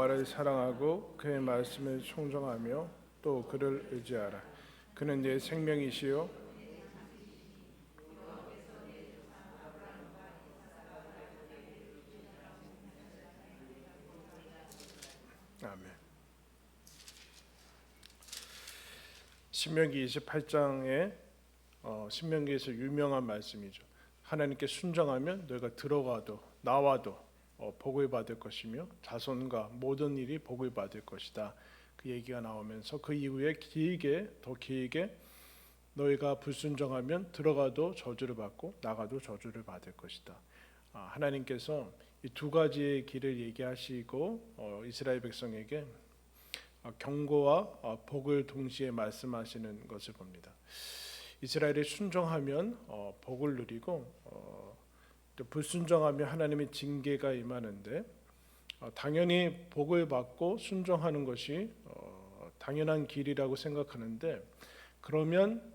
여호와를 사랑하고 그의 말씀을 청정하며 또 그를 의지하라. 그는 내 생명이시요 아멘. 신명기 28장에 신명기에서 유명한 말씀이죠. 하나님께 순종하면 너희가 들어가도 나와도 복을 받을 것이며 자손과 모든 일이 복을 받을 것이다. 그 얘기가 나오면서 그 이후에 더 길게 너희가 불순종하면 들어가도 저주를 받고 나가도 저주를 받을 것이다. 하나님께서 이 두 가지의 길을 얘기하시고 이스라엘 백성에게 경고와 복을 동시에 말씀하시는 것을 봅니다. 이스라엘이 순종하면 복을 누리고 또 불순종하면 하나님의 징계가 임하는데 당연히 복을 받고 순종하는 것이 당연한 길이라고 생각하는데 그러면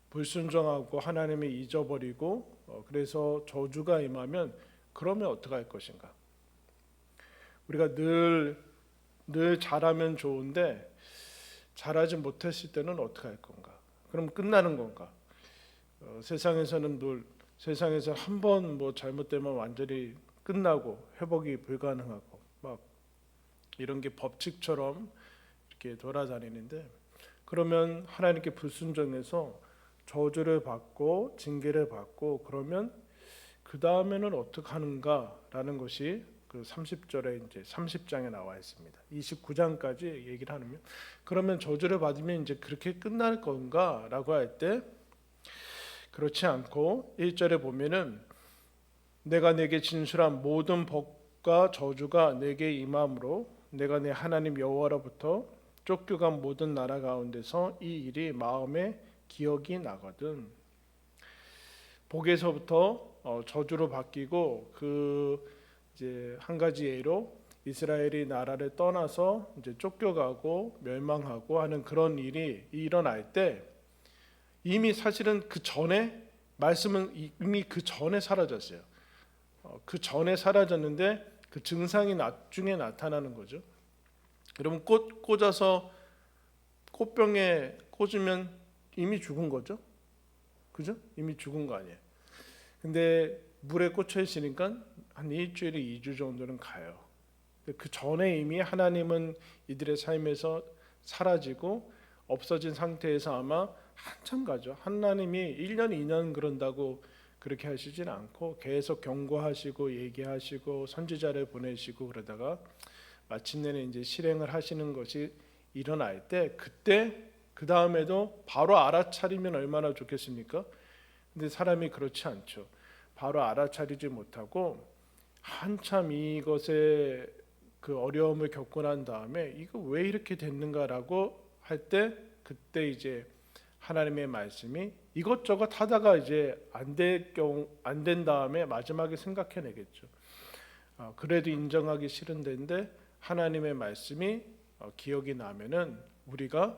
불순종하고 하나님을 잊어버리고 그래서 저주가 임하면 그러면 어떻게 할 것인가? 우리가 늘 잘하면 좋은데 잘하지 못했을 때는 어떻게 할 건가? 그럼 끝나는 건가? 세상에서 한 번 뭐 잘못되면 완전히 끝나고 회복이 불가능하고 막 이런 게 법칙처럼 이렇게 돌아다니는데 그러면 하나님께 불순종해서 저주를 받고 징계를 받고 그러면 그 다음에는 어떻게 하는가라는 것이 그 30절에 이제 30장에 나와 있습니다. 29장까지 얘기를 하면 그러면 저주를 받으면 이제 그렇게 끝날 건가라고 할 때 그렇지 않고 1절에 보면은 내가 내게 진술한 모든 복과 저주가 내게 임함으로 내가 내 하나님 여호와로부터 쫓겨간 모든 나라 가운데서 이 일이 마음에 기억이 나거든. 복에서부터 저주로 바뀌고 그 이제 한 가지 예로 이스라엘이 나라를 떠나서 이제 쫓겨가고 멸망하고 하는 그런 일이 일어날 때 이미 사실은 그 전에 말씀은 이미 그 전에 사라졌어요. 그 전에 사라졌는데 그 증상이 나중에 나타나는 거죠. 여러분 꽃 꽂아서 꽃병에 꽂으면 이미 죽은 거죠. 그죠? 이미 죽은 거 아니에요. 근데 물에 꽂혀 있으니까 한 일주일, 2주 정도는 가요. 그 전에 이미 하나님은 이들의 삶에서 사라지고 없어진 상태에서 아마 한참 가죠. 하나님이 1년, 2년 그런다고 그렇게 하시진 않고 계속 경고하시고 얘기하시고 선지자를 보내시고 그러다가 마침내는 이제 실행을 하시는 것이 일어날 때 그때 그 다음에도 바로 알아차리면 얼마나 좋겠습니까? 근데 사람이 그렇지 않죠. 바로 알아차리지 못하고 한참 이것에 그 어려움을 겪고 난 다음에 이거 왜 이렇게 됐는가라고 할 때 그때 이제 하나님의 말씀이 이것저것 하다가 이제 안 된 다음에 마지막에 생각해내겠죠. 그래도 인정하기 싫은 데인데 하나님의 말씀이 기억이 나면은 우리가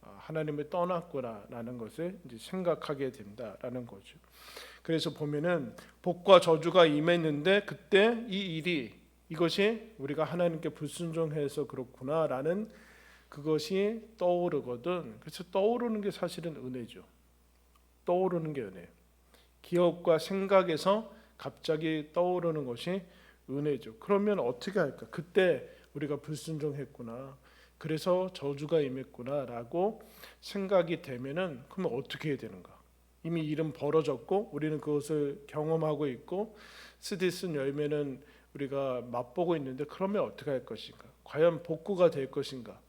하나님을 떠났구나라는 것을 이제 생각하게 된다라는 거죠. 그래서 보면은 복과 저주가 임했는데 그때 이것이 우리가 하나님께 불순종해서 그렇구나라는 그것이 떠오르거든. 그래서 떠오르는 게 사실은 은혜죠. 떠오르는 게 은혜예요. 기억과 생각에서 갑자기 떠오르는 것이 은혜죠. 그러면 어떻게 할까? 그때 우리가 불순종했구나. 그래서 저주가 임했구나라고 생각이 되면은 그러면 어떻게 해야 되는가? 이미 일은 벌어졌고 우리는 그것을 경험하고 있고 스디슨 열매는 우리가 맛보고 있는데 그러면 어떻게 할 것인가? 과연 복구가 될 것인가?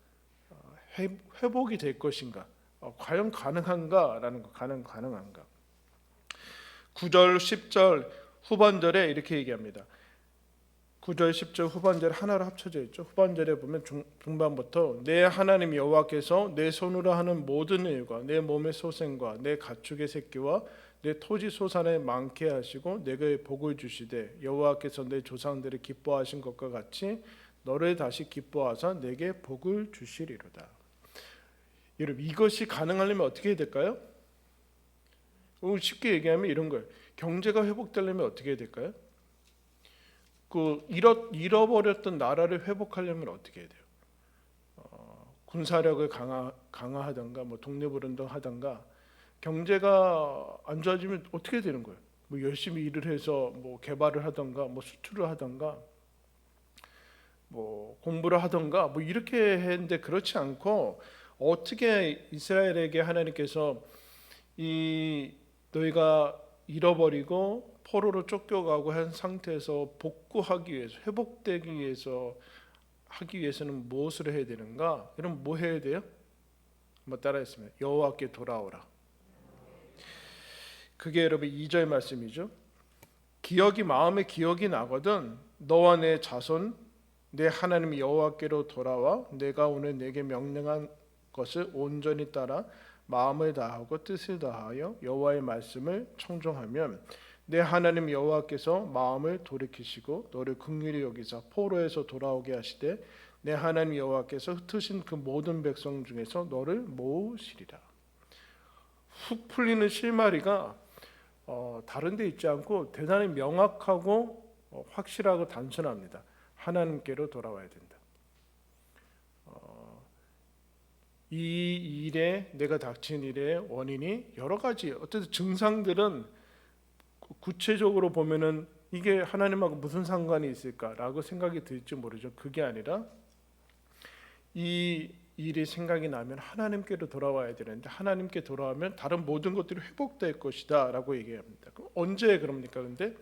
회복이 될 것인가? 과연 가능한가라는 거 가능한가? 9절 10절 후반절에 이렇게 얘기합니다. 9절 10절 후반절 하나로 합쳐져 있죠. 후반절에 보면 중반부터 내 하나님 여호와께서 내 손으로 하는 모든 일과 내 몸의 소생과 내 가축의 새끼와 내 토지 소산을 많게 하시고 내게 복을 주시되 여호와께서 내 조상들을 기뻐하신 것과 같이 너를 다시 기뻐하사 내게 복을 주시리로다. 여러분 이것이 가능하려면 어떻게 해야 될까요? 쉽게 얘기하면 이런 거예요. 경제가 회복되려면 어떻게 해야 될까요? 그 잃어버렸던 나라를 회복하려면 어떻게 해야 돼요? 군사력을 강화하던가 뭐 독립운동하던가 경제가 안 좋아지면 어떻게 되는 거예요? 뭐 열심히 일을 해서 뭐 개발을 하던가 뭐 수출을 하던가 뭐 공부를 하던가 뭐 이렇게 했는데 그렇지 않고 어떻게 이스라엘에게 하나님께서 이 너희가 잃어버리고 포로로 쫓겨가고 한 상태에서 복구하기 위해서 회복되기 위해서 하기 위해서는 무엇을 해야 되는가? 그럼 뭐 해야 돼요? 한번 따라했습니다. 여호와께 돌아오라. 그게 여러분 2절 말씀이죠. 마음에 기억이 나거든 너와 내 자손 내 하나님 여호와께로 돌아와 내가 오늘 내게 명령한 것을 온전히 따라 마음을 다하고 뜻을 다하여 여호와의 말씀을 청종하면 내 하나님 여호와께서 마음을 돌이키시고 너를 긍휼히 여기사 포로에서 돌아오게 하시되 내 하나님 여호와께서 흩으신 그 모든 백성 중에서 너를 모으시리라. 훅 풀리는 실마리가 다른 데 있지 않고 대단히 명확하고 확실하고 단순합니다. 하나님께로 돌아와야 된다. 이 일에 내가 닥친 일의 원인이 여러 가지 어쨌든 증상들은 구체적으로 보면은 이게 하나님하고 무슨 상관이 있을까라고 생각이 들지 모르죠. 그게 아니라 이 일이 생각이 나면 하나님께로 돌아와야 되는데 하나님께 돌아오면 다른 모든 것들이 회복될 것이다라고 얘기합니다. 그럼 언제 그럽니까? 근데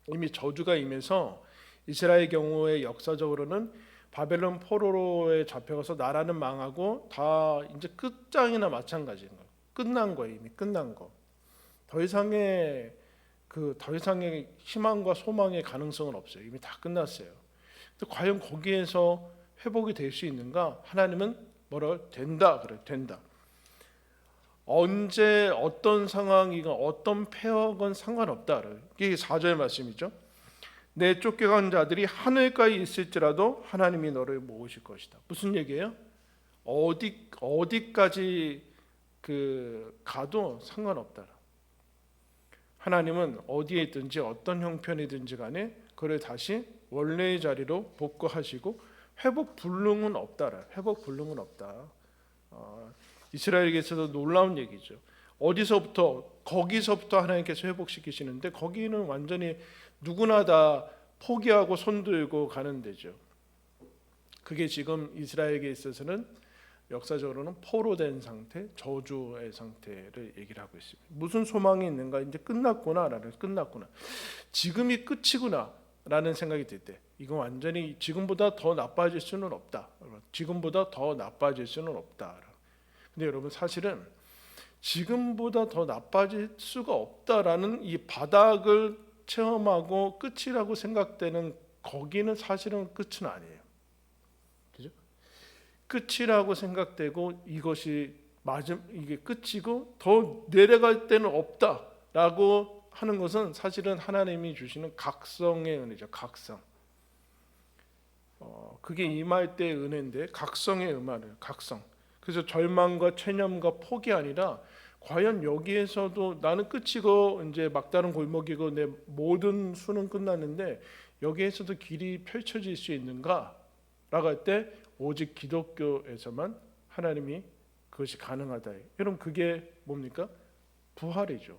이미 저주가 임해서 이스라엘 경우에 역사적으로는 바벨론 포로로에 잡혀가서 나라는 망하고 다 이제 끝장이나 마찬가지인 거예요. 끝난 거예요. 이미 끝난 거. 더 이상의 희망과 소망의 가능성은 없어요. 이미 다 끝났어요. 근데 과연 거기에서 회복이 될 수 있는가? 하나님은 뭐라 된다 그래. 된다. 언제 어떤 상황이건 어떤 폐허건 상관없다. 이게 4절 말씀이죠. 내 쫓겨간 자들이 하늘가에 있을지라도 하나님이 너를 모으실 것이다. 무슨 얘기예요? 어디까지 가도 상관없다. 하나님은 어디에 있든지 어떤 형편이든지 간에 그를 다시 원래의 자리로 복구하시고 회복 불능은 없다. 회복 불능은 없다. 이스라엘에게서도 놀라운 얘기죠. 거기서부터 하나님께서 회복시키시는데 거기는 완전히 누구나 다 포기하고 손들고 가는 데죠. 그게 지금 이스라엘에게 있어서는 역사적으로는 포로된 상태, 저주의 상태를 얘기를 하고 있습니다. 무슨 소망이 있는가? 이제 끝났구나라는 끝났구나. 지금이 끝이구나라는 생각이 들 때, 이건 완전히 지금보다 더 나빠질 수는 없다. 지금보다 더 나빠질 수는 없다. 근데 여러분 사실은 지금보다 더 나빠질 수가 없다라는 이 바닥을 체험하고 끝이라고 생각되는 거기는 사실은 끝은 아니에요. 그죠? 끝이라고 생각되고 이게 끝이고 더 내려갈 데는 없다라고 하는 것은 사실은 하나님이 주시는 각성의 은혜죠. 각성. 그게 임할 때의 은혜인데 각성의 은혜예요. 각성. 그래서 절망과 체념과 폭이 아니라 과연 여기에서도 나는 끝이고 이제 막다른 골목이고 내 모든 수는 끝났는데 여기에서도 길이 펼쳐질 수 있는가? 라고 할 때 오직 기독교에서만 하나님이 그것이 가능하다. 여러분 그게 뭡니까? 부활이죠.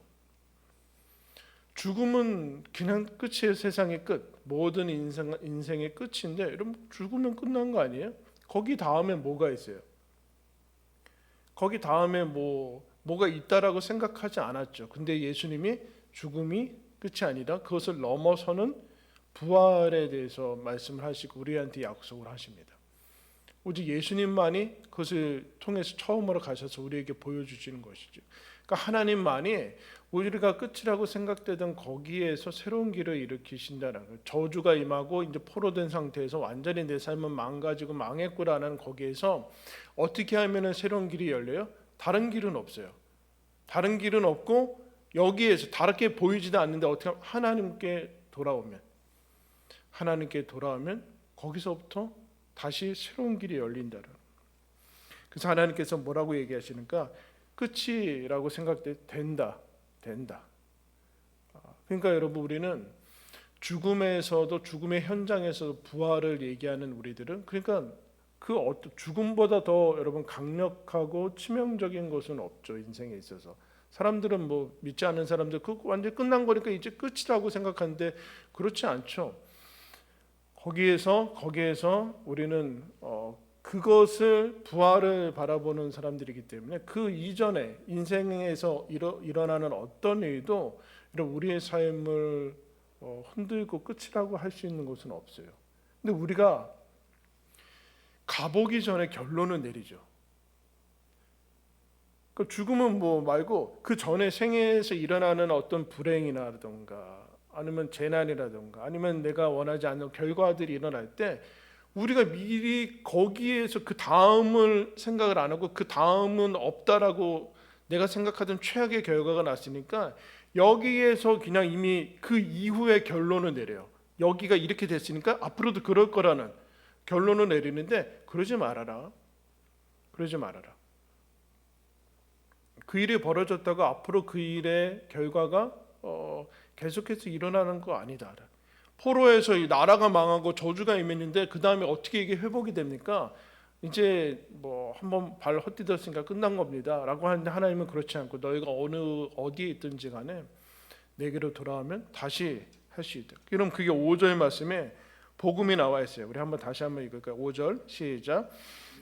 죽음은 그냥 끝이에요. 세상의 끝. 모든 인생의 끝인데 여러분 죽으면 끝난 거 아니에요? 거기 다음에 뭐가 있어요? 거기 다음에 뭐가 있다라고 생각하지 않았죠. 근데 예수님이 죽음이 끝이 아니라 그것을 넘어서는 부활에 대해서 말씀을 하시고 우리한테 약속을 하십니다. 오직 예수님만이 그것을 통해서 처음으로 가셔서 우리에게 보여주시는 것이죠. 그러니까 하나님만이 우리가 끝이라고 생각되던 거기에서 새로운 길을 일으키신다는 거예요. 저주가 임하고 이제 포로된 상태에서 완전히 내 삶은 망가지고 망했구나라는 거기에서 어떻게 하면 새로운 길이 열려요? 다른 길은 없어요. 다른 길은 없고 여기에서 다르게 보이지도 않는데 어떻게 하면 하나님께 돌아오면 거기서부터 다시 새로운 길이 열린다는. 그래서 하나님께서 뭐라고 얘기하시는가? 끝이라고 생각돼 된다. 그러니까 여러분 우리는 죽음에서도 죽음의 현장에서도 부활을 얘기하는 우리들은 그러니까 그 어떤 죽음보다 더 여러분 강력하고 치명적인 것은 없죠. 인생에 있어서 사람들은 뭐 믿지 않는 사람들 그 완전 끝난 거니까 이제 끝이라고 생각하는데 그렇지 않죠. 거기에서 우리는 그것을 부활을 바라보는 사람들이기 때문에 그 이전에 인생에서 일어나는 어떤 일도 이런 우리의 삶을 흔들고 끝이라고 할 수 있는 것은 없어요. 근데 우리가 가보기 전에 결론을 내리죠. 그 죽음은 뭐 말고 그 전에 생애에서 일어나는 어떤 불행이라든가 아니면 재난이라든가 아니면 내가 원하지 않는 결과들이 일어날 때 우리가 미리 거기에서 그 다음을 생각을 안 하고 그 다음은 없다라고 내가 생각하던 최악의 결과가 났으니까 여기에서 그냥 이미 그 이후의 결론을 내려요. 여기가 이렇게 됐으니까 앞으로도 그럴 거라는 결론을 내리는데 그러지 말아라. 그러지 말아라. 그 일이 벌어졌다가 앞으로 그 일의 결과가 계속해서 일어나는 거 아니다. 포로에서 이 나라가 망하고 저주가 임했는데 그 다음에 어떻게 이게 회복이 됩니까? 이제 뭐 한번 발 헛디뎠으니까 끝난 겁니다라고 하는데 하나님은 그렇지 않고 너희가 어디에 있든지 간에 내게로 돌아오면 다시 할 수 있다. 그럼 그게 5절 말씀에 복음이 나와 있어요. 우리 다시 한번 읽을까요? 5절 시작.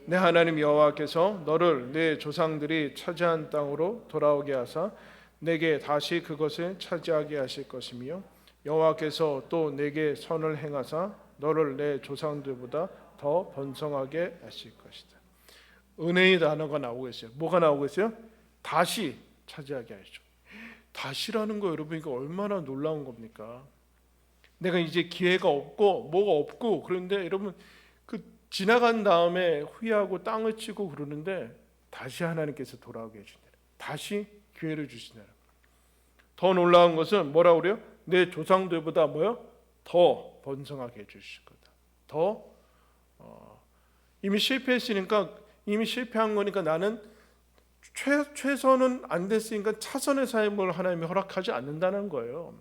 내 하나님 여호와께서 너를 내 조상들이 차지한 땅으로 돌아오게 하사 내게 다시 그것을 차지하게 하실 것이며 여호와께서 또 내게 선을 행하사 너를 내 조상들보다 더 번성하게 하실 것이다. 은혜의 단어가 나오고 있어요. 뭐가 나오고 있어요? 다시 차지하게 하시죠. 다시라는 거 여러분 이거 얼마나 놀라운 겁니까? 내가 이제 기회가 없고 뭐가 없고 그런데 여러분 그 지나간 다음에 후회하고 땅을 치고 그러는데 다시 하나님께서 돌아오게 해준다. 다시 기회를 주신다. 더 놀라운 것은 뭐라 그래요? 내 조상들보다 뭐요? 더 번성하게 해주실 거다. 더 이미 실패했으니까 이미 실패한 거니까 나는 최선은 안 됐으니까 차선의 삶을 하나님이 허락하지 않는다는 거예요.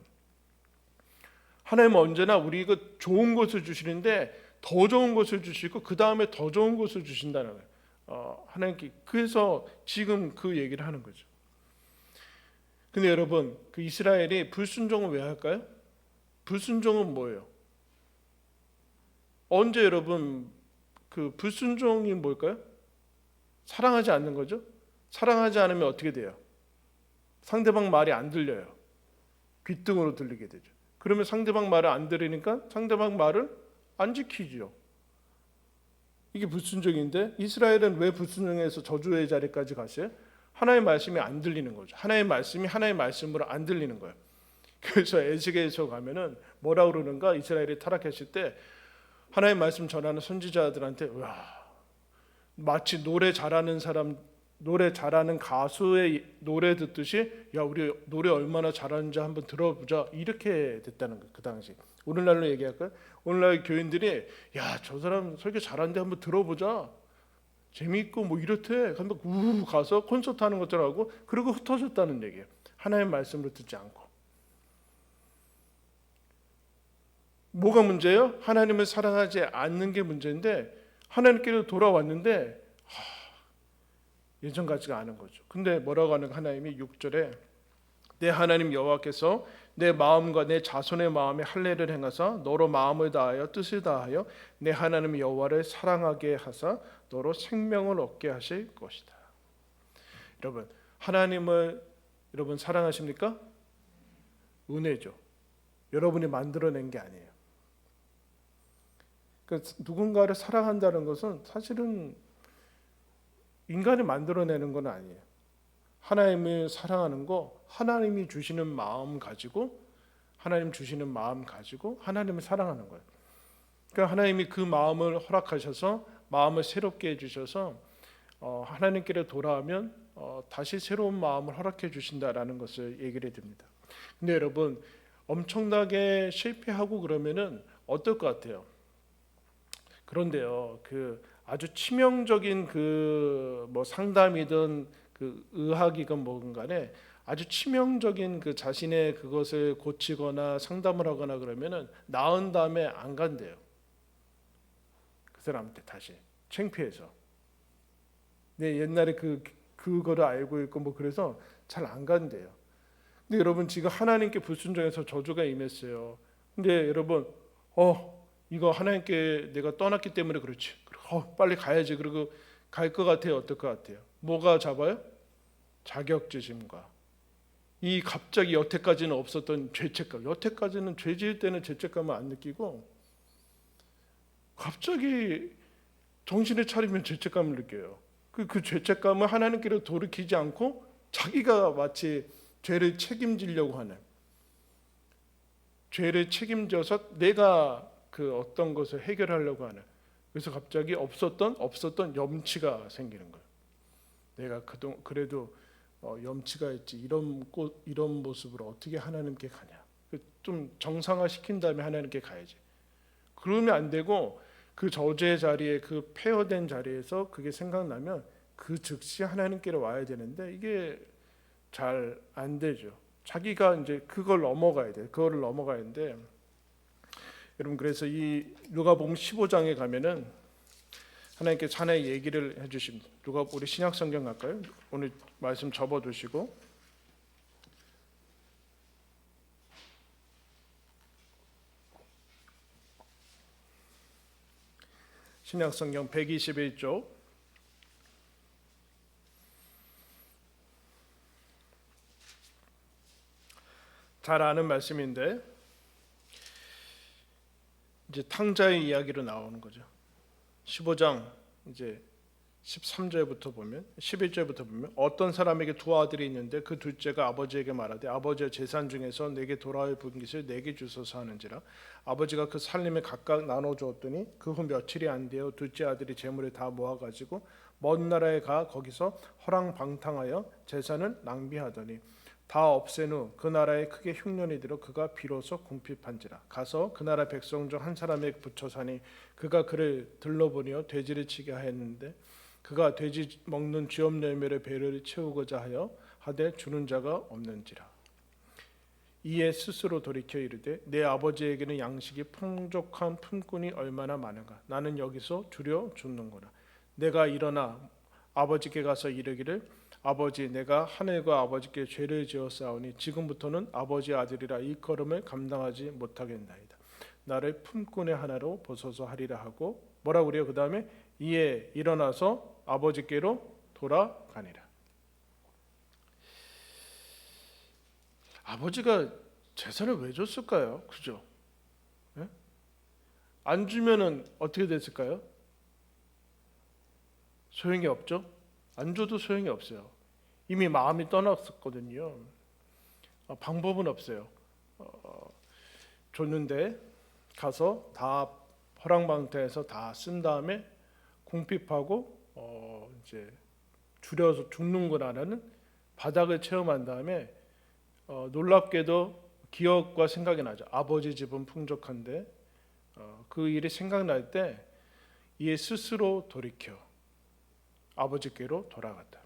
하나님은 언제나 우리가 좋은 것을 주시는데 더 좋은 것을 주시고 그 다음에 더 좋은 것을 주신다는 거예요. 하나님께 그래서 지금 그 얘기를 하는 거죠. 근데 여러분 그 이스라엘이 불순종을 왜 할까요? 불순종은 뭐예요? 언제 여러분 그 불순종이 뭘까요? 사랑하지 않는 거죠. 사랑하지 않으면 어떻게 돼요? 상대방 말이 안 들려요. 귓등으로 들리게 되죠. 그러면 상대방 말을 안 들으니까 상대방 말을 안 지키죠. 이게 불순종인데 이스라엘은 왜 불순종해서 저주의 자리까지 갔어요? 하나님의 말씀이 안 들리는 거죠. 하나님의 말씀이 하나님의 말씀으로 안 들리는 거예요. 그래서 에스겔서 가면은 뭐라 그러는가? 이스라엘이 타락했을 때 하나님의 말씀 전하는 선지자들한테 와 마치 노래 잘하는 가수의 노래 듣듯이 야 우리 노래 얼마나 잘하는지 한번 들어보자 이렇게 됐다는 거예요. 그 당시 오늘날로 얘기할까요? 오늘날 교인들이 야 저 사람 설교 잘하는데 한번 들어보자 재미있고 뭐 이렇대 한번 우 가서 콘서트 하는 것처럼 하고 그리고 흩어졌다는 얘기예요. 하나님의 말씀으로 듣지 않고. 뭐가 문제예요? 하나님을 사랑하지 않는 게 문제인데 하나님께로 돌아왔는데 예전 같지가 않은 거죠. 근데 뭐라고 하는 하나님이 6절에 내 하나님 여호와께서 내 마음과 내 자손의 마음에 할례를 행하사 너로 마음을 다하여 뜻을 다하여 내 하나님 여호와를 사랑하게 하사 너로 생명을 얻게 하실 것이다. 여러분 하나님을 여러분 사랑하십니까? 은혜죠. 여러분이 만들어낸 게 아니에요. 그러니까 누군가를 사랑한다는 것은 사실은 인간이 만들어내는 건 아니에요. 하나님을 사랑하는 거 하나님이 주시는 마음 가지고 하나님을 사랑하는 거예요. 그러니까 하나님이 그 마음을 허락하셔서 마음을 새롭게 해주셔서 하나님께로 돌아오면 다시 새로운 마음을 허락해 주신다라는 것을 얘기를 해드립니다. 근데 여러분 엄청나게 실패하고 그러면은 어떨 것 같아요? 그런데요, 그 아주 치명적인 그 뭐 상담이든 그 의학이건 뭐든 간에 아주 치명적인 그 자신의 그것을 고치거나 상담을 하거나 그러면은 나은 다음에 안 간대요. 그 사람한테 다시 창피해서. 네, 옛날에 그거를 알고 있고 뭐 그래서 잘 안 간대요. 근데 여러분 지금 하나님께 불순종해서 저주가 임했어요. 근데 여러분 이거 하나님께 내가 떠났기 때문에 그렇지. 빨리 가야지. 그리고 갈 것 같아요. 어떨 것 같아요? 뭐가 잡아요? 자격지심과 이 갑자기 여태까지는 없었던 죄책감. 여태까지는 죄 지을 때는 죄책감을 안 느끼고 갑자기 정신을 차리면 죄책감을 느껴요. 그 죄책감을 하나님께로 돌이키지 않고 자기가 마치 죄를 책임지려고 하는, 죄를 책임져서 내가 그 어떤 것을 해결하려고 하는, 그래서 갑자기 없었던 염치가 생기는 거예요. 내가 그동안 그래도 염치가 있지, 이런 모습으로 어떻게 하나님께 가냐. 좀 정상화 시킨 다음에 하나님께 가야지. 그러면 안 되고 그 저주의 자리에, 그 폐허된 자리에서 그게 생각나면 그 즉시 하나님께로 와야 되는데 이게 잘 안 되죠. 자기가 이제 그걸 넘어가야 돼. 그거를 넘어가야 하는데, 여러분 그래서 이 누가복음 15장에 가면은 하나님께서 하나의 얘기를 해주십니다. 우리 신약 성경 갈까요? 오늘 말씀 접어두시고 신약 성경 121쪽 잘 아는 말씀인데 이제 탕자의 이야기로 나오는 거죠. 15장 이제 13절부터 보면 11절부터 보면 어떤 사람에게 두 아들이 있는데 그 둘째가 아버지에게 말하되 아버지의 재산 중에서 내게 돌아올 분깃을 내게 주소서 하는지라. 아버지가 그 살림을 각각 나눠 주었더니 그 후 며칠이 안 되어 둘째 아들이 재물을 다 모아 가지고 먼 나라에 가 거기서 허랑방탕하여 재산을 낭비하더니 다 없앤 후 그 나라에 크게 흉년이 들어 그가 비로소 궁핍한지라. 가서 그 나라 백성 중 한 사람에게 붙여 사니 그가 그를 들러보니어 돼지를 치게 하였는데 그가 돼지 먹는 쥐업 열매를 배를 채우고자 하되 주는 자가 없는지라. 이에 스스로 돌이켜 이르되 내 아버지에게는 양식이 풍족한 품꾼이 얼마나 많은가. 나는 여기서 주려 죽는구나. 내가 일어나 아버지께 가서 이르기를 아버지, 내가 하늘과 아버지께 죄를 지었사오니 지금부터는 아버지의 아들이라 이 걸음을 감당하지 못하겠나이다. 나를 품꾼의 하나로 보소서 하리라 하고 뭐라고 그래요? 그 다음에 이에 일어나서 아버지께로 돌아가니라. 아버지가 재산을 왜 줬을까요? 그죠? 네? 안 주면은 어떻게 됐을까요? 소용이 없죠? 안 줘도 소용이 없어요. 이미 마음이 떠났었거든요. 방법은 없어요. 줬는데 가서 다 허랑방탕해서 다 쓴 다음에 궁핍하고 이제 줄여서 죽는구나라는 바닥을 체험한 다음에 놀랍게도 기억과 생각이 나죠. 아버지 집은 풍족한데 그 일이 생각날 때 이에 스스로 돌이켜 아버지께로 돌아갔다.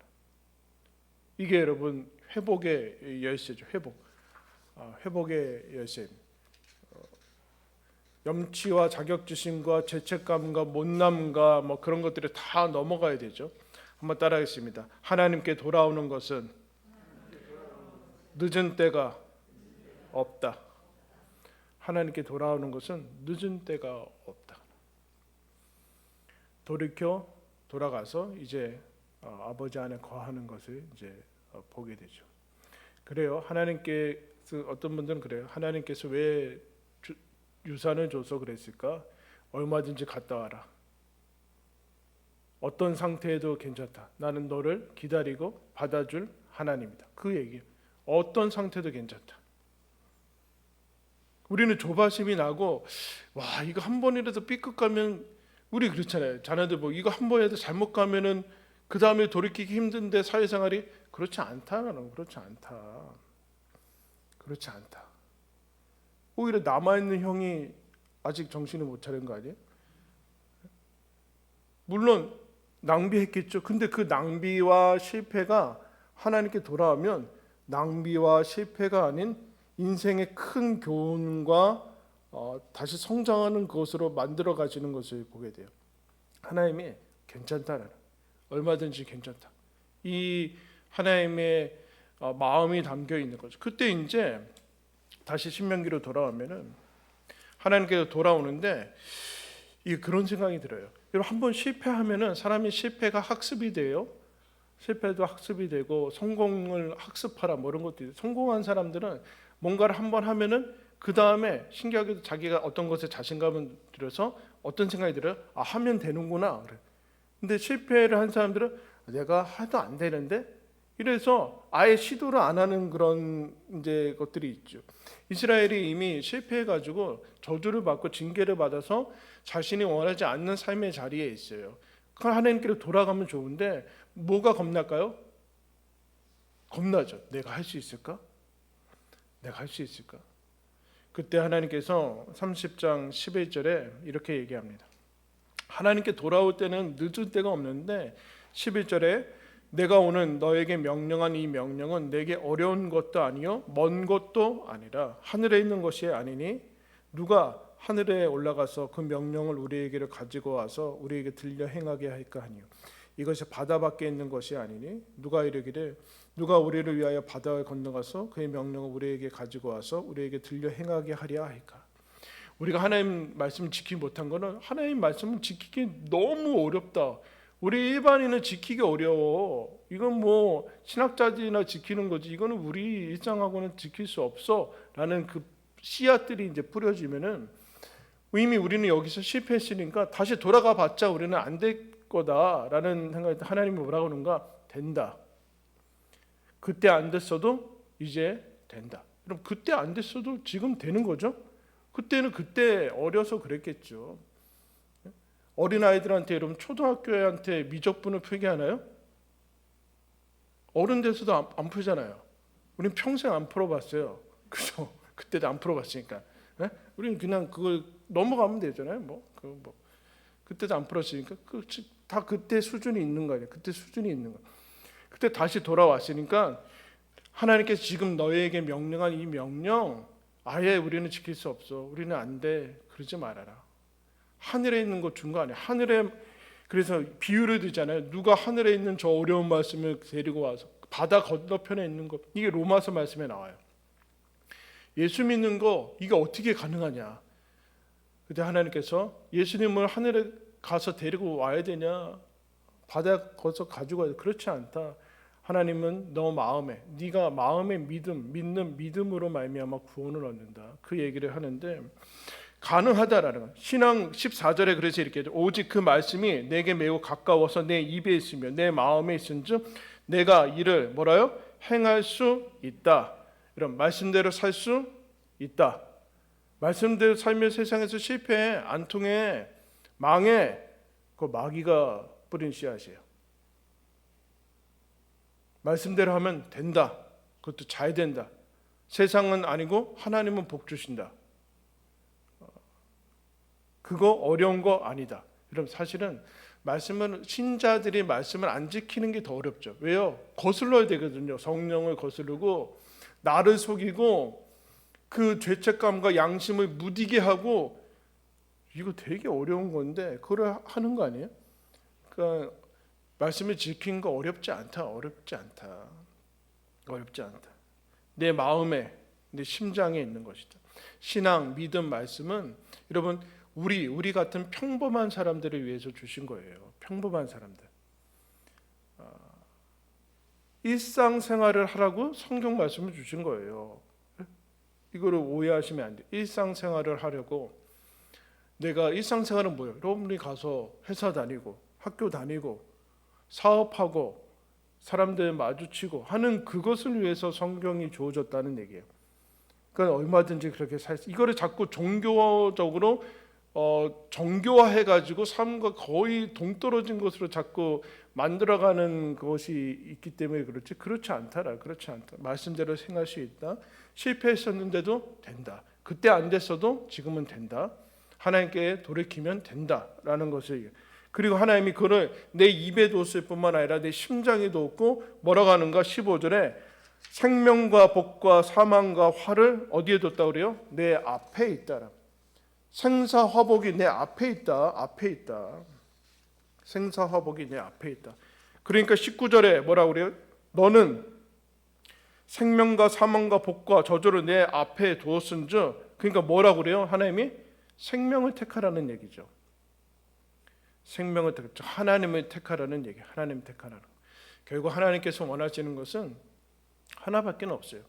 이게 여러분 회복의 열쇠죠. 회복의 열쇠. 염치와 자격지심과 죄책감과 못남과 뭐 그런 것들이 다 넘어가야 되죠. 한번 따라하겠습니다. 하나님께 돌아오는 것은 늦은 때가 없다. 하나님께 돌아오는 것은 늦은 때가 없다. 돌이켜 돌아가서 이제 아버지 안에 거하는 것을 이제 보게 되죠. 그래요. 하나님께서 어떤 분들은 그래요. 하나님께서 왜 유산을 줘서 그랬을까? 얼마든지 갔다 와라. 어떤 상태에도 괜찮다. 나는 너를 기다리고 받아줄 하나님이다. 그 얘기. 어떤 상태도 괜찮다. 우리는 조바심이 나고 와 이거 한 번이라도 삐끗 가면 우리 그렇잖아요. 자녀들 뭐 이거 한 번이라도 잘못 가면은 그 다음에 돌이키기 힘든데 사회생활이 그렇지 않다. 나는 그렇지 않다. 그렇지 않다. 오히려 남아있는 형이 아직 정신을 못 차린 거 아니에요? 물론 낭비했겠죠. 근데 그 낭비와 실패가 하나님께 돌아오면 낭비와 실패가 아닌 인생의 큰 교훈과 다시 성장하는 것으로 만들어 가지는 것을 보게 돼요. 하나님이 괜찮다라는, 얼마든지 괜찮다, 이 하나님의 마음이 담겨 있는 거죠. 그때 이제 다시 신명기로 돌아오면은 하나님께서 돌아오는데 이 그런 생각이 들어요. 여러분, 한번 실패하면은 사람이 실패가 학습이 돼요. 실패도 학습이 되고 성공을 학습하라 뭐 이런 것도 있어요. 성공한 사람들은 뭔가를 한번 하면은 그 다음에 신기하게도 자기가 어떤 것에 자신감을 들여서 어떤 생각이 들어요? 아, 하면 되는구나. 그래. 근데 실패를 한 사람들은 내가 해도 안 되는데, 이래서 아예 시도를 안 하는 그런 이제 것들이 있죠. 이스라엘이 이미 실패해가지고 저주를 받고 징계를 받아서 자신이 원하지 않는 삶의 자리에 있어요. 그 하나님께로 돌아가면 좋은데 뭐가 겁날까요? 겁나죠. 내가 할 수 있을까? 내가 할 수 있을까? 그때 하나님께서 30장 11절에 이렇게 얘기합니다. 하나님께 돌아올 때는 늦을 때가 없는데 11절에 내가 오늘 너에게 명령한 이 명령은 내게 어려운 것도 아니요 먼 것도 아니라 하늘에 있는 것이 아니니 누가 하늘에 올라가서 그 명령을 우리에게로 가지고 와서 우리에게 들려 행하게 할까 하니요 이것이 바다 밖에 있는 것이 아니니 누가 이르기를 누가 우리를 위하여 바다를 건너가서 그의 명령을 우리에게 가지고 와서 우리에게 들려 행하게 하랴 할까. 우리가 하나님 말씀을 지키지 못한 것은 하나님 말씀을 지키기 너무 어렵다, 우리 일반인은 지키기 어려워, 이건 뭐 신학자들이나 지키는 거지 이거는 우리 일상하고는 지킬 수 없어 라는 그 씨앗들이 이제 뿌려지면은 이미 우리는 여기서 실패했으니까 다시 돌아가 봤자 우리는 안 될 거다라는 생각이, 하나님이 뭐라고 하는가? 된다. 그때 안 됐어도 이제 된다. 그럼 그때 안 됐어도 지금 되는 거죠? 그때는 그때 어려서 그랬겠죠. 어린아이들한테, 여러분 초등학교애한테 미적분을 풀게 하나요? 어른 돼서도 안 풀잖아요. 우리는 평생 안 풀어봤어요. 그죠? 그때도 안 풀어봤으니까. 우리는 그냥 그걸 넘어가면 되잖아요. 그때도 안 풀었으니까 다 그때 수준이 있는 거예요. 그때 수준이 있는 거. 그때 다시 돌아왔으니까 하나님께서 지금 너희에게 명령한 이 명령 아예 우리는 지킬 수 없어. 우리는 안 돼. 그러지 말아라. 하늘에 있는 것 준 거 아니야. 하늘에, 그래서 비유를 들잖아요. 누가 하늘에 있는 저 어려운 말씀을 데리고 와서 바다 건너편에 있는 것, 이게 로마서 말씀에 나와요. 예수 믿는 거 이게 어떻게 가능하냐. 그때 하나님께서 예수님을 하늘에 가서 데리고 와야 되냐, 바다에 거기서 가지고 와야 돼. 그렇지 않다. 하나님은 너 마음에, 네가 마음의 믿는 믿음으로 말미암아 구원을 얻는다. 그 얘기를 하는데 가능하다라는 거. 신앙 14절에 그래서 이렇게 오직 그 말씀이 내게 매우 가까워서 내 입에 있으며 내 마음에 있은즉 내가 이를 뭐라요? 행할 수 있다. 이런 말씀대로 살 수 있다. 말씀대로 살면 세상에서 실패해, 안 통해, 망해. 그거 마귀가 뿌린 씨앗이에요. 말씀대로 하면 된다. 그것도 잘 된다. 세상은 아니고 하나님은 복 주신다. 그거 어려운 거 아니다. 그럼 사실은 말씀은, 신자들이 말씀을 안 지키는 게 더 어렵죠. 왜요? 거슬러야 되거든요. 성령을 거스르고 나를 속이고 그 죄책감과 양심을 무디게 하고, 이거 되게 어려운 건데 그걸 하는 거 아니에요? 그러니까 말씀을 지키는 거 어렵지 않다. 어렵지 않다. 어렵지 않다. 내 마음에, 내 심장에 있는 것이다. 신앙, 믿음, 말씀은 여러분 우리 같은 평범한 사람들을 위해서 주신 거예요. 평범한 사람들. 일상생활을 하라고 성경 말씀을 주신 거예요. 이거를 오해하시면 안 돼요. 일상생활을 하려고. 내가 일상생활은 뭐예요? 여러분이 가서 회사 다니고 학교 다니고 사업하고 사람들 마주치고 하는 그것을 위해서 성경이 주어졌다는 얘기예요. 그러니까 얼마든지 그렇게 살 수, 이거를 자꾸 종교적으로 정교화해가지고 삶과 거의 동떨어진 것으로 자꾸 만들어가는 것이 있기 때문에 그렇지, 그렇지 않다라. 그렇지 않다. 말씀대로 행할 수 있다. 실패했었는데도 된다. 그때 안 됐어도 지금은 된다. 하나님께 돌이키면 된다라는 것을. 그리고 하나님이 그를 내 입에 뒀을 뿐만 아니라 내 심장에 뒀고 뭐라고 하는가? 15절에 생명과 복과 사망과 화를 어디에 뒀다 그래요? 내 앞에 있다라. 생사화복이 내 앞에 있다. 앞에 있다. 생사화복이 내 앞에 있다. 그러니까 19절에 뭐라고 그래요? 너는 생명과 사망과 복과 저주를 내 앞에 두었은즉, 그러니까 뭐라고 그래요? 하나님이 생명을 택하라는 얘기죠. 생명을 택하라. 하나님을 택하라는 얘기. 하나님 택하라는 거. 결국 하나님께서 원하시는 것은 하나밖에 없어요.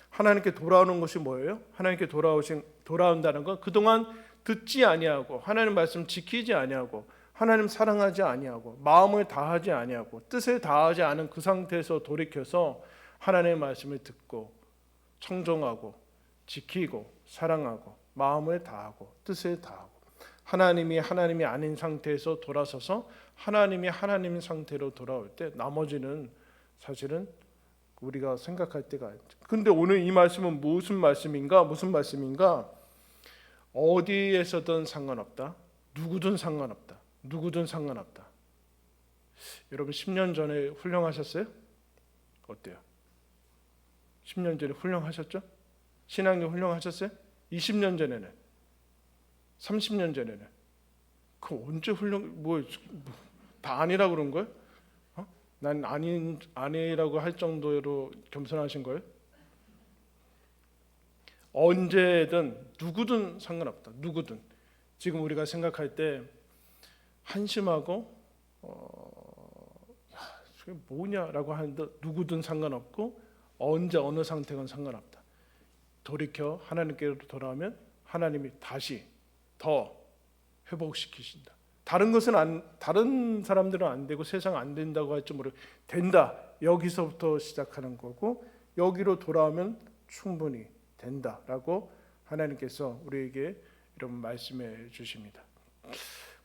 하나님께 돌아오는 것이 뭐예요? 하나님께 돌아온다는 건 그동안 듣지 아니하고 하나님 말씀 지키지 아니하고 하나님 사랑하지 아니하고 마음을 다하지 아니하고 뜻을 다하지 않은 그 상태에서 돌이켜서 하나님의 말씀을 듣고 청종하고 지키고 사랑하고 마음을 다하고 뜻을 다하고 하나님이 아닌 상태에서 돌아서서 하나님이 하나님 상태로 돌아올 때 나머지는 사실은 우리가 생각할 때가 아니죠. 근데 오늘 이 말씀은 무슨 말씀인가? 어디에서든 상관없다. 누구든 상관없다. 여러분 10년 전에 훌륭하셨어요? 어때요? 10년 전에 훌륭하셨죠? 신앙이 훌륭하셨어요? 20년 전에는? 30년 전에는? 그 언제 다 아니라고 그런 거예요? 난 아니라고 할 정도로 겸손하신 거예요? 언제든 누구든 상관없다. 누구든. 지금 우리가 생각할 때 한심하고 저게 뭐냐라고 하는데 누구든 상관없고 언제 어느 상태건 상관없다. 돌이켜 하나님께로 돌아오면 하나님이 다시 더 회복시키신다. 다른 사람들은 안 되고 세상 안 된다고 할지 모르 된다. 여기서부터 시작하는 거고 여기로 돌아오면 충분히 된다라고 하나님께서 우리에게 여러분 말씀해 주십니다.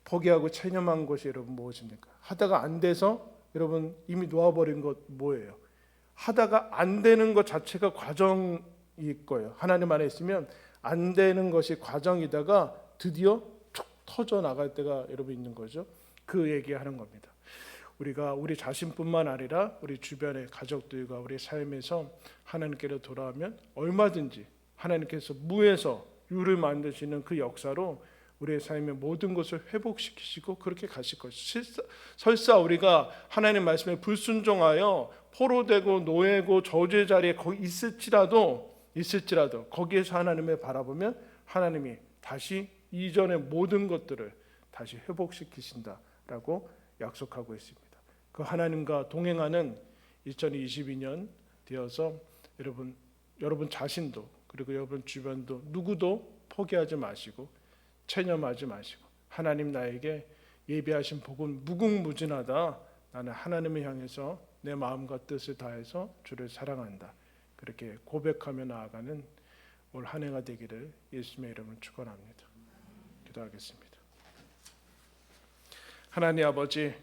포기하고 체념한 것이 여러분 무엇입니까? 하다가 안 돼서 여러분 이미 놓아버린 것 뭐예요? 하다가 안 되는 것 자체가 과정일 거예요. 하나님 안에 있으면 안 되는 것이 과정이다가 드디어 툭 터져 나갈 때가 여러분 있는 거죠. 그 얘기하는 겁니다. 우리가 우리 자신뿐만 아니라 우리 주변의 가족들과 우리 삶에서 하나님께로 돌아오면 얼마든지 하나님께서 무에서 유를 만드시는 그 역사로 우리의 삶의 모든 것을 회복시키시고 그렇게 가실 것이죠. 설사 우리가 하나님 말씀에 불순종하여 포로되고 노예고 저주의 자리에 거기 있을지라도 거기에서 하나님을 바라보면 하나님이 다시 이전의 모든 것들을 다시 회복시키신다라고 약속하고 있습니다. 그 하나님과 동행하는 2022년 되어서 여러분 자신도 그리고 여러분 주변도 누구도 포기하지 마시고 체념하지 마시고 하나님 나에게 예비하신 복은 무궁무진하다. 나는 하나님을 향해서 내 마음과 뜻을 다해서 주를 사랑한다. 그렇게 고백하며 나아가는 올 한 해가 되기를 예수님의 이름으로 축원합니다. 기도하겠습니다. 하나님 아버지,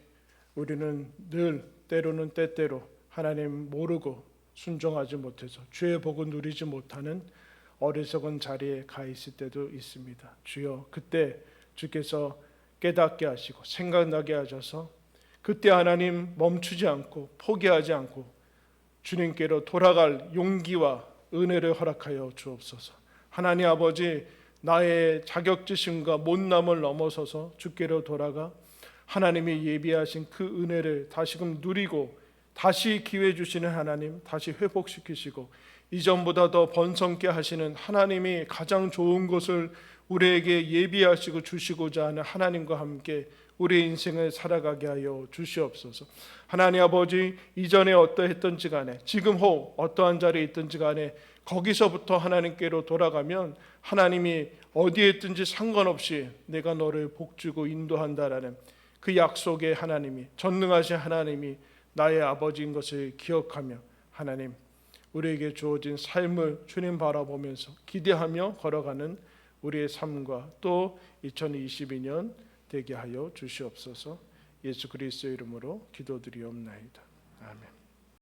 우리는 늘 때로는 때때로 하나님 모르고 순종하지 못해서 주의 복을 누리지 못하는 어리석은 자리에 가 있을 때도 있습니다. 주여, 그때 주께서 깨닫게 하시고 생각나게 하셔서 그때 하나님 멈추지 않고 포기하지 않고 주님께로 돌아갈 용기와 은혜를 허락하여 주옵소서. 하나님 아버지, 나의 자격지심과 못남을 넘어서서 주께로 돌아가 하나님이 예비하신 그 은혜를 다시금 누리고 다시 기회 주시는 하나님 다시 회복시키시고 이전보다 더 번성케 하시는 하나님이 가장 좋은 것을 우리에게 예비하시고 주시고자 하는 하나님과 함께 우리의 인생을 살아가게 하여 주시옵소서. 하나님 아버지, 이전에 어떠했던지 간에 지금 혹 어떠한 자리에 있든지 간에 거기서부터 하나님께로 돌아가면 하나님이 어디에 있든지 상관없이 내가 너를 복주고 인도한다라는 그 약속의 하나님이, 전능하신 하나님이 나의 아버지인 것을 기억하며 하나님 우리에게 주어진 삶을 주님 바라보면서 기대하며 걸어가는 우리의 삶과 또 2022년 되게 하여 주시옵소서. 예수 그리스도의 이름으로 기도드리옵나이다. 아멘.